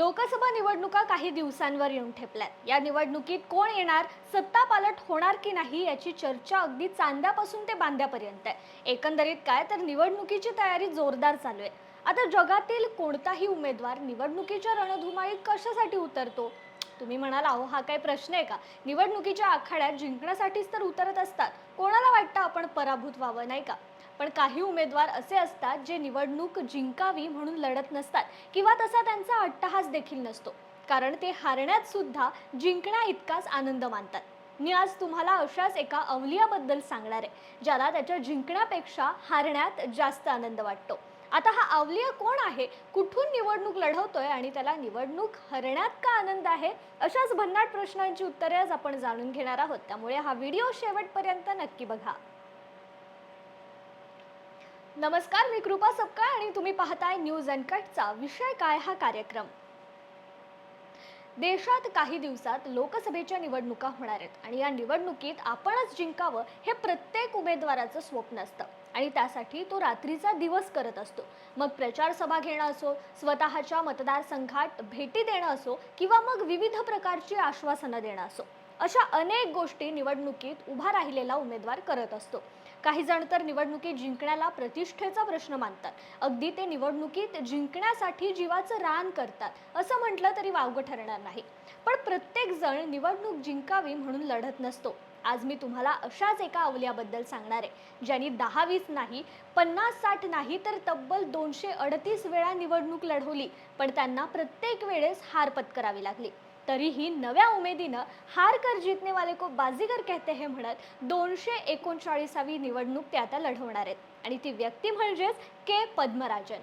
लोकसभा निवडणुका काही दिवसांवर येऊन ठेपल्यात। या निवडणुकीत कोण येणार, सत्ता पालट होणार की नाही याची चर्चा अगदी चांद्यापासून ते बांद्यापर्यंत आहे। एकंदरीत काय तर निवडणुकीची तयारी जोरदार चालू आहे। आता जगातील कोणताही उमेदवार निवडणुकीच्या रणधुमाळीत कशासाठी उतरतो? तुम्ही म्हणाल, अहो हा काय प्रश्न आहे का? निवडणुकीच्या आखाड्यात जिंकण्यासाठीच तर उतरत असतात। कोणाला वाटतं आपण पराभूत व्हावं, नाही का? पण काही उमेदवार असे असतात जे निवडणूक जिंकावी म्हणून लढत नसतात किंवा तसा त्यांचा अट्टहास देखील नसतो, कारण ते हारण्यात सुद्धा जिंकण्या इतकाच आनंद मानतात। मी आज तुम्हाला अशाच एका अवलियाबद्दल सांगणार आहे, ज्याला त्याच्या जिंकण्यापेक्षा हारण्यात जास्त आनंद वाटतो। आता हा अवलिया कोण आहे, कुठून निवडणूक लढवतोय आणि त्याला निवडणूक हरण्यात का आनंद आहे, अशाच भन्नाट प्रश्नांची उत्तरे आज आपण जाणून घेणार आहोत। त्यामुळे हा व्हिडिओ शेवटपर्यंत नक्की बघा। नमस्कार, मी कृपा सपकाळ आणि तुम्ही पाहताय न्यूज अनकटचा विषय काय हा कार्यक्रम। देशात काही दिवसात लोकसभेच्या निवडणुका होणार आहेत आणि या निवडणुकीत आपणच जिंकावं हे प्रत्येक उमेदवाराचं स्वप्न असतं आणि त्यासाठी तो रात्रीचा दिवस करत असतो। मग प्रचार सभा घेणं असो, स्वतःच्या मतदारसंघात भेटी देणं असो किंवा मग विविध प्रकारची आश्वासनं देणं असो, अशा अनेक गोष्टी निवडणुकीत उभा राहिलेला उमेदवार करत असतो। काही जण तर निवडणुकीत जिंकण्याला प्रतिष्ठेचा प्रश्न मानतात, अगदी ते निवडणुकीत जिंकण्यासाठी जीवाचं रान करतात असं म्हटलं तरी वावगं ठरणार नाही। पण प्रत्येक जण निवडणूक जिंकावी म्हणून लढत नसतो। आज मी तुम्हाला अशाच एका अवलियाबद्दल सांगणार आहे, ज्यांनी 10-20 नाही, 50-60 नाही तर तब्बल 238 वेळा निवडणूक लढवली, पण त्यांना प्रत्येक वेळेस हार पत्करावी लागली। तरीही नव्या उमेदीनं हार कर जीतने वाले को बाजीगर कहते हैं म्हणत 239वी निवडणूक ते आता लढवणार आहेत आणि ती व्यक्ती म्हणजेच के पद्मराजन।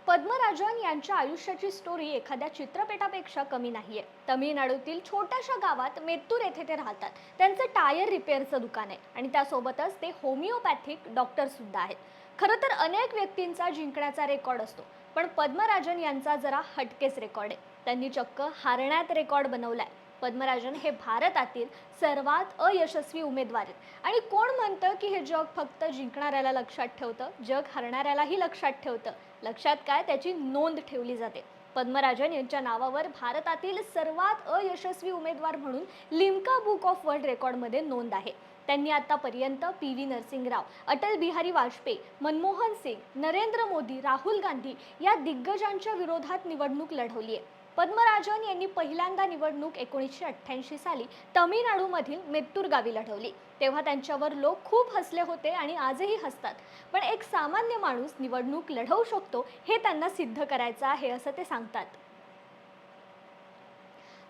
पद्मराजन यांच्या आयुष्याची स्टोरी एखाद्या चित्रपटापेक्षा कमी नाहीये। तमिळनाडूतील छोट्याशा गावात मेत्तूर येथे ते राहतात। त्यांचं टायर रिपेअरचं दुकान आहे आणि त्यासोबतच ते होमिओपॅथिक डॉक्टर सुद्धा आहेत। खरं तर अनेक व्यक्तींचा जिंकण्याचा रेकॉर्ड असतो, पण पद्मराजन यांचा जरा हटकेच रेकॉर्ड आहे। त्यांनी चक्क हारण्यात रेकॉर्ड बनवलाय। पद्मराजन हे भारतातील सर्वात अयशस्वी उमेदवार आहेत आणि कोण म्हणतं की हे जग फक्त जिंकणाऱ्याला लक्षात ठेवतं, जग हरणाऱ्यालाही लक्षात ठेवतं। लक्षात काय, त्याची नोंद ठेवली जाते। पद्मराजन यांच्या नावावर भारतातील सर्वात अयशस्वी उमेदवार म्हणून लिम्का बुक ऑफ वर्ल्ड रेकॉर्डमध्ये नोंद आहे। त्यांनी आतापर्यंत पी.व्ही. नरसिंहराव, अटल बिहारी वाजपेयी, मनमोहन सिंग, नरेंद्र मोदी, राहुल गांधी या दिग्गजांच्या विरोधात निवडणूक लढवली आहे। पद्मराजन यांनी पहिल्यांदा निवडणूक 1988 साली तमिळनाडूमधील मेत्तूर गावी लढवली। तेव्हा त्यांच्यावर लोक खूप हसले होते आणि आजही हसतात। पण एक सामान्य माणूस निवडणूक लढवू शकतो हे त्यांना सिद्ध करायचं आहे असं ते सांगतात।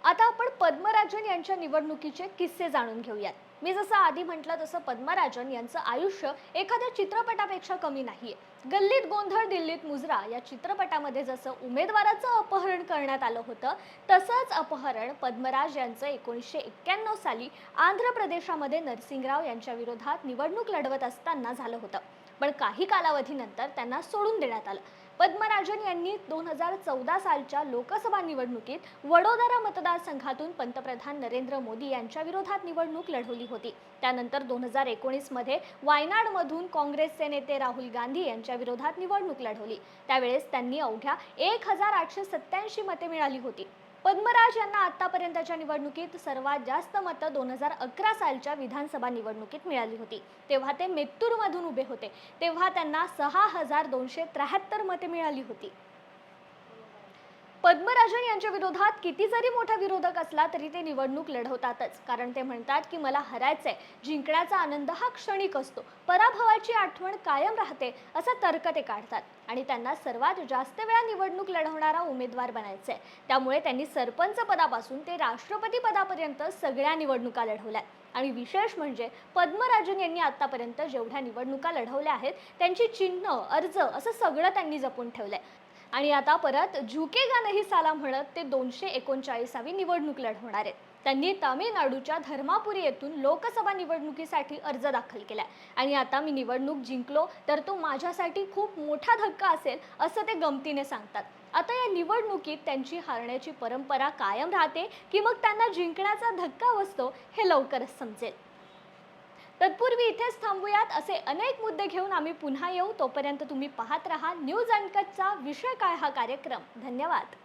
आता आपण पद्मराजन यांच्या निवडणुकीचे किस्से जाणून घेऊयात। मी जसं आधी म्हटलं तसं पद्मराजन यांचं आयुष्य एखाद्या चित्रपटापेक्षा कमी नाहीये। गल्लीत गोंधळ दिल्लीत मुजरा या चित्रपटामध्ये जसं उमेदवाराचं अपहरण करण्यात आलं होतं, तसंच अपहरण पद्मराज यांचं 1991 साली आंध्र प्रदेशामध्ये नरसिंहराव यांच्या विरोधात निवडणूक लढवत असताना झालं होतं। पण काही कालावधीनंतर त्यांना सोडून देण्यात आलं। पद्मराजन यांनी 2014 सालच्या लोकसभा निवडणुकीत वडोदरा मतदारसंघातून पंतप्रधान नरेंद्र मोदी यांच्या विरोधात निवडणूक लढवली होती। त्यानंतर 2019 मध्ये वायनाडमधून काँग्रेसचे नेते राहुल गांधी यांच्या विरोधात निवडणूक लढवली। त्यावेळेस त्यांनी अवघ्या 1887 मते मिळाली होती। पद्मराज यांना आतापर्यंतच्या निवडणुकीत सर्वात जास्त मतं 2011 सालच्या विधानसभा निवडणुकीत मिळाली होती। तेव्हा ते मेत्तूरमधून उभे होते, तेव्हा त्यांना 6273 मते मिळाली होती। पद्मराजन यांच्या विरोधात किती जरी मोठा विरोधक असला तरी ते निवडणूक लढवतातच, कारण ते म्हणतात की मला हरायचंय, जिंकण्याचा आनंद हा क्षणिक असतो, पराभवाची आठवण कायम राहते, असा तर्क ते काढतात आणि त्यांना सर्वात जास्त वेळा निवडणूक लढवणारा उमेदवार बनायचंय। त्यामुळे त्यांनी सरपंच पदापासून ते राष्ट्रपती पदापर्यंत सगळ्या निवडणुका लढवल्या आणि विशेष म्हणजे पद्मराजन यांनी आतापर्यंत जेवढ्या निवडणुका लढवल्या आहेत त्यांची चिन्ह, अर्ज असं सगळं त्यांनी जपून ठेवलंय आणि आता परत झुकेगा नहीं साला म्हणत ते 239वी निवडणूक लढवणार आहेत। त्यांनी तामिळनाडूच्या धर्मापुरी येथून लोकसभा निवडणुकीसाठी अर्ज दाखल केलाय आणि आता मी निवडणूक जिंकलो तर तो माझ्यासाठी खूप मोठा धक्का असेल असं ते गमतीने सांगतात। आता या निवडणुकीत त्यांची हारण्याची परंपरा कायम राहते की मग त्यांना जिंकण्याचा धक्का बसतो हे लवकरच समजेल। तत्पूर्वी इथेच थांबूयात. असे अनेक मुद्दे घेऊन आम्ही पुन्हा येऊ. तोपर्यंत तुम्ही पाहत रहा न्यूज अनकटचा विषय काय हा कार्यक्रम. धन्यवाद.